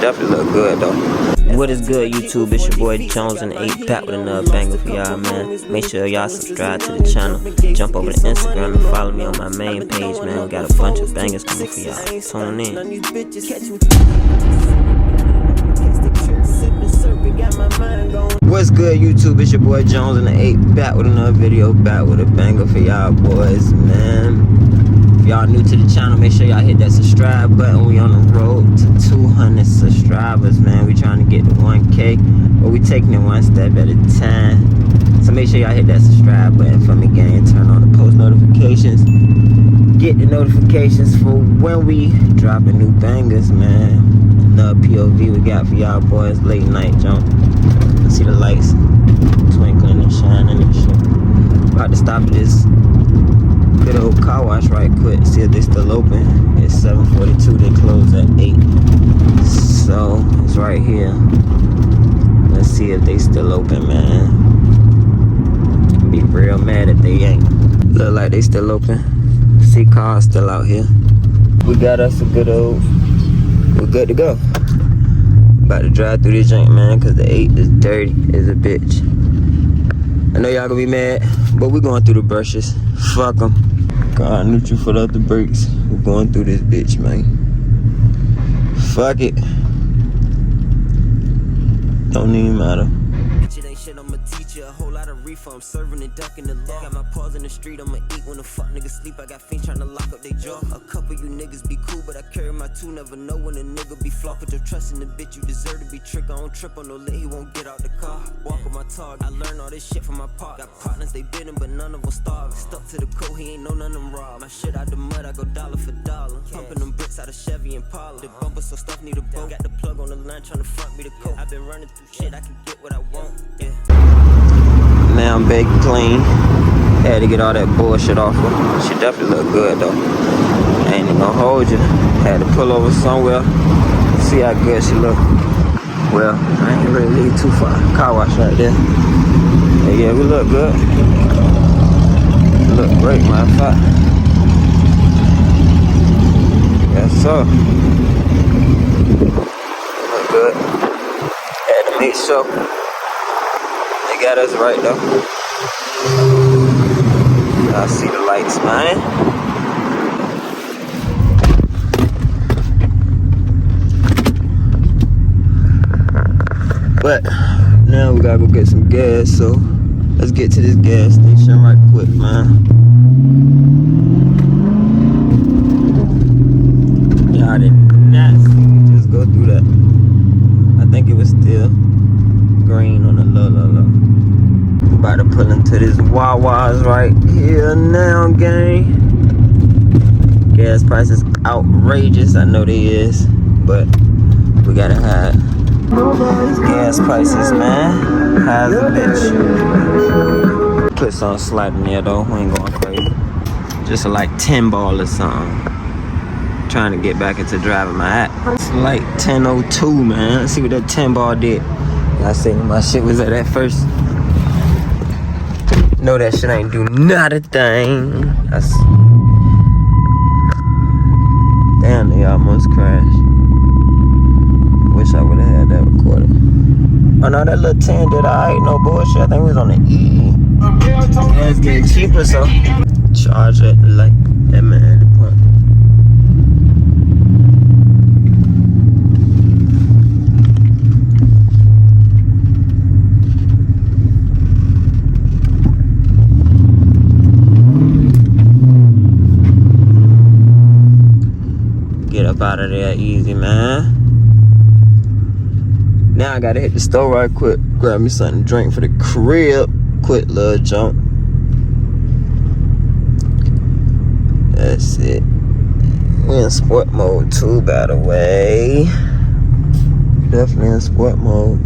definitely look good though. What is good, YouTube? It's your boy Jones and 8 back with another banger for y'all, man. Make sure y'all subscribe to the channel. Jump over to Instagram and follow me on my main page, man. We got a bunch of bangers coming for y'all. Tune in. What's good, YouTube? It's your boy Jones and 8 back with another video, back with a banger for y'all boys, man. If y'all new to the channel, make sure y'all hit that subscribe button. We on the road to 200 subscribers, man. We trying to get to 1K, but we taking it one step at a time. So make sure y'all hit that subscribe button for me, gang. Turn on the post notifications. Get the notifications for when we dropping new bangers, man. Another POV we got for y'all boys, late night jump. See the lights twinkling and shining and shit. About to stop at this good old car wash right quick, see if they still open. It's 7:42, they close at 8. So it's right here. Let's see if they still open, man. Be real mad if they ain't. Look like they still open. See cars still out here. We got us a good old, we're good to go. About to drive through this junk, man, cause the 8 is dirty as a bitch. I know y'all gonna be mad, but we're going through the brushes. Fuck them. God, neutral foot up the brakes. We're going through this bitch, man. Fuck it. Don't even matter. I'ma teach you a whole lot of reefer. I'm serving and ducking the law. Got my paws in the street, I'ma eat when the fuck niggas sleep. I got fiends trying to lock up their jaw. A couple you niggas be cool, but I carry my two. Never know when a nigga be flop. Put your trust in the bitch, you deserve to be tricked. I don't trip on no lit, he won't get out the car. Walk with my target, I learned all this shit from my part. Got partners, they bidding, but none of them starving. Stuck to the code, he ain't know none of them rob. My shit out the mud, I go dollar for dollar. Pumping them bricks out of Chevy and Impala. The bumper so stuff need a boat. Got the plug on the line trying to fuck me the coat. I been running through shit, I can get what I want. Yeah. Now I'm baked clean. Had to get all that bullshit off her. She definitely look good though. I ain't even gonna hold you. Had to pull over somewhere. See how good she look. Well, I ain't really leave too far. Car wash right there. Yeah, we look good. We look great, matter of fact. Yes, sir. Look good. Had to make sure. They got us right though. I see the lights, man. But now we gotta go get some gas, so let's get to this gas station right quick, man. Y'all did not see me just go through that. I think it was still green on the low. About to pull into this Wawa's right here now, gang. Gas prices outrageous, I know they is, but we gotta have these gas prices, man. How's a bitch? Put some slight in there though, we ain't going crazy. Just like 10 ball or something. Trying to get back into driving my app. It's like 10:02, man. Let's see what that 10 ball did. I said my shit was at that first. No, that shit ain't do not a thing. Damn, they almost crashed. Wish I would have had that recorded. Oh no, that little 10 did alright, no bullshit. I think we was on the E. Yeah, it's getting cheaper, so charge at the light. That man at the point. Get up out of there easy, man. Now I gotta hit the store right quick, grab me something to drink for the crib. Quick little jump. That's it. We in sport mode too, by the way. Definitely in sport mode.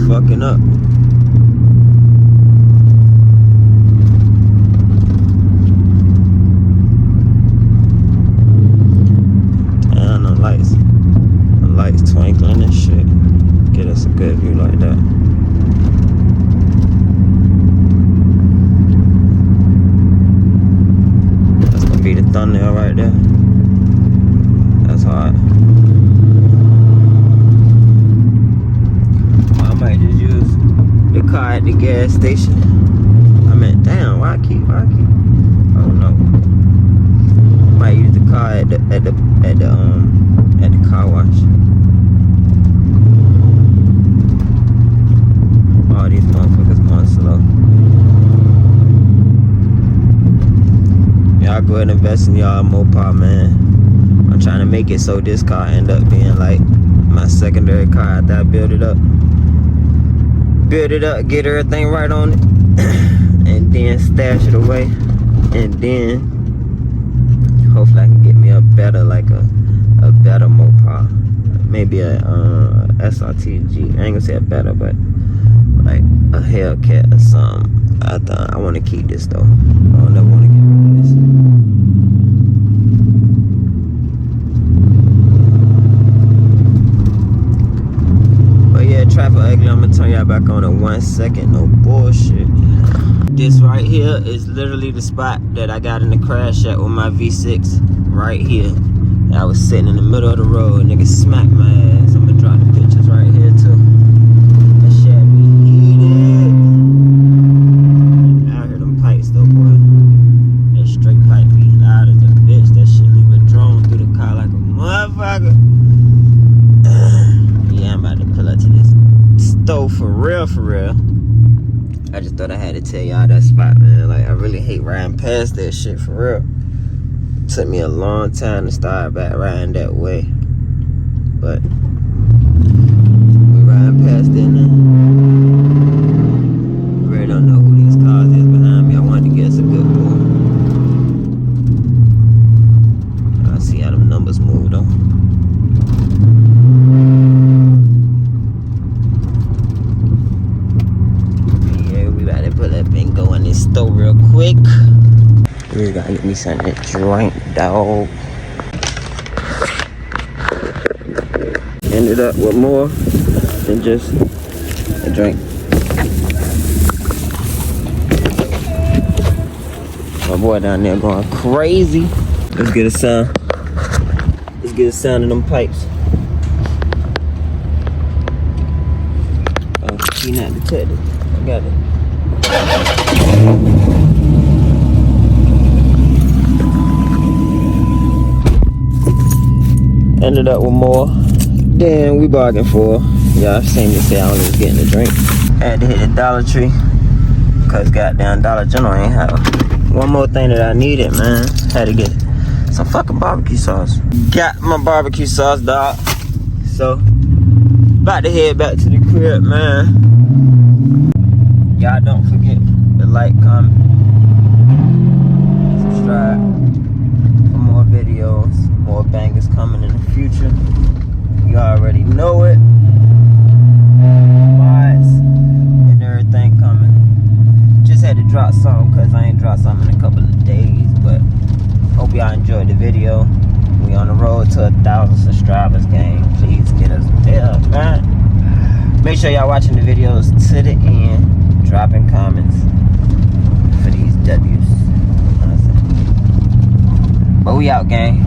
Fucking up. the gas station. I mean, damn, why I keep? I don't know. Might use the car at the car wash. All these motherfuckers going slow. Y'all go ahead and invest in y'all Mopar, man. I'm trying to make it so this car end up being like my secondary car after I build it up. Build it up, get everything right on it, and then stash it away, and then hopefully I can get me a better, like a better Mopar, maybe a SRT8. I ain't gonna say a better, but like a Hellcat or something. I want to keep this though. I don't never want to get rid of this. Traffic ugly. I'm gonna turn y'all back on in 1 second. No bullshit. This right here is literally the spot that I got in the crash at with my V6. Right here. And I was sitting in the middle of the road. Nigga smacked my ass. I'm gonna drop the pictures right here too. That shit be heated. I heard them pipes though, boy. That straight pipe be loud as a bitch. That shit leave a drone through the car like a motherfucker. Yeah, I'm about to pull up to this stove for real. I just thought I had to tell y'all that spot, man. Like, I really hate riding past that shit for real. It took me a long time to start back riding that way, but we riding past it now. I really don't know who these cars is behind me. I wanted to guess a good pull. I see how them numbers move though. Store real quick. We gotta get me something to drink, dog. Ended up with more than just a drink. My boy down there going crazy. Let's get a sound. Let's get a sound of them pipes. Oh, she not detected. I got it. Ended up with more than we bargained for. Y'all seen me say I only was getting a drink. Had to hit the Dollar Tree, cause goddamn Dollar General ain't have one more thing that I needed, man. Had to get some fucking barbecue sauce. Got my barbecue sauce, dog. So, about to head back to the crib, man. Y'all don't forget to like, comment, subscribe for more videos, more bangers coming in the future. You already know it. Mods and everything coming. Just had to drop some because I ain't dropped something in a couple of days, but hope y'all enjoyed the video. We on the road to 1,000 subscribers, gang. Please get us there, man. Make sure y'all watching the videos to the end. Dropping comments for these W's. But we out, gang.